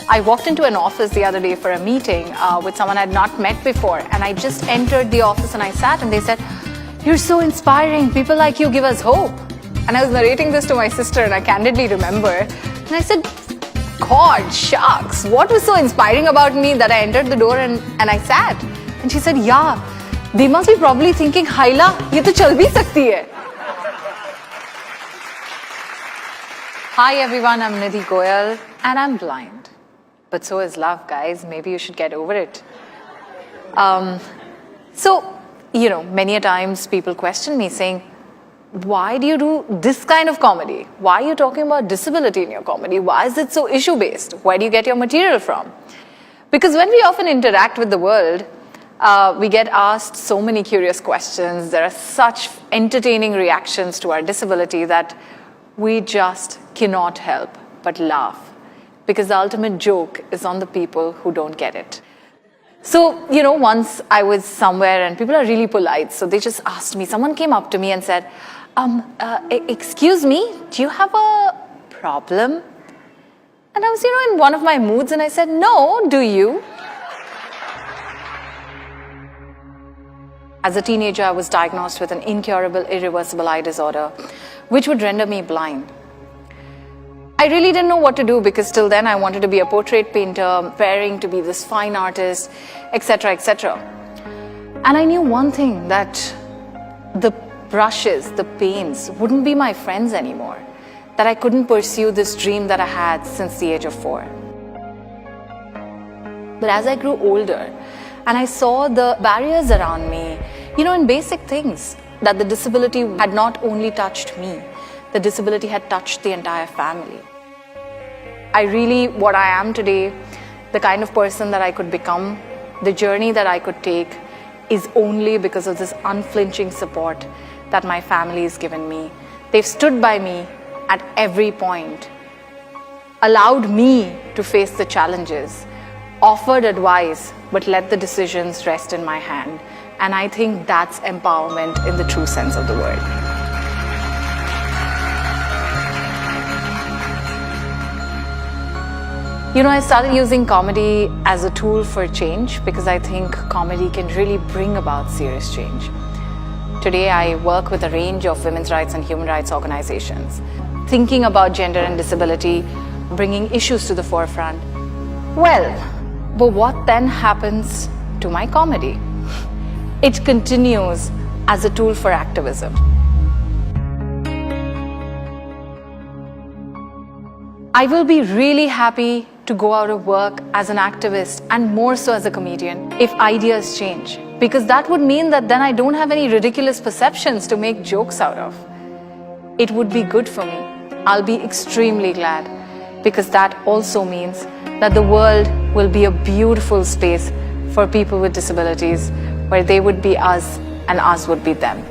I walked into an office the other day for a meeting with someone I'd not met before, and I just entered the office and I sat and they said, "You're so inspiring. People like you give us hope." And I was narrating this to my sister and I candidly remember. And I said, "God, shucks, what was so inspiring about me that I entered the door and I sat?" And she said, "Yeah, they must be probably thinking, Haila, ye to chal bhi sakti hai." Hi everyone, I'm Nidhi Goyal and I'm blind. But so is love, guys. Maybe you should get over it. Many a times people question me saying, "Why do you do this kind of comedy? Why are you talking about disability in your comedy? Why is it so issue-based? Where do you get your material from?" Because when we often interact with the world, we get asked so many curious questions. There are such entertaining reactions to our disability that we just cannot help but laugh. Because the ultimate joke is on the people who don't get it. So, once I was somewhere and people are really polite, so they just asked me, someone came up to me and said, "Excuse me, do you have a problem?" And I was, in one of my moods and I said, "No, do you?" As a teenager, I was diagnosed with an incurable, irreversible eye disorder, which would render me blind. I really didn't know what to do because till then I wanted to be a portrait painter, preparing to be this fine artist, etc., etc. And I knew one thing, that the brushes, the paints wouldn't be my friends anymore, that I couldn't pursue this dream that I had since the age of 4. But as I grew older and I saw the barriers around me, in basic things, that the disability had not only touched me, the disability had touched the entire family. What I am today, the kind of person that I could become, the journey that I could take is only because of this unflinching support that my family has given me. They've stood by me at every point, allowed me to face the challenges, offered advice, but let the decisions rest in my hand. And I think that's empowerment in the true sense of the word. I started using comedy as a tool for change because I think comedy can really bring about serious change. Today, I work with a range of women's rights and human rights organizations, thinking about gender and disability, bringing issues to the forefront. Well, but what then happens to my comedy? It continues as a tool for activism. I will be really happy to go out of work as an activist and more so as a comedian if ideas change, because that would mean that then I don't have any ridiculous perceptions to make jokes out of. It would be good for me. I'll be extremely glad, because that also means that the world will be a beautiful space for people with disabilities where they would be us and us would be them.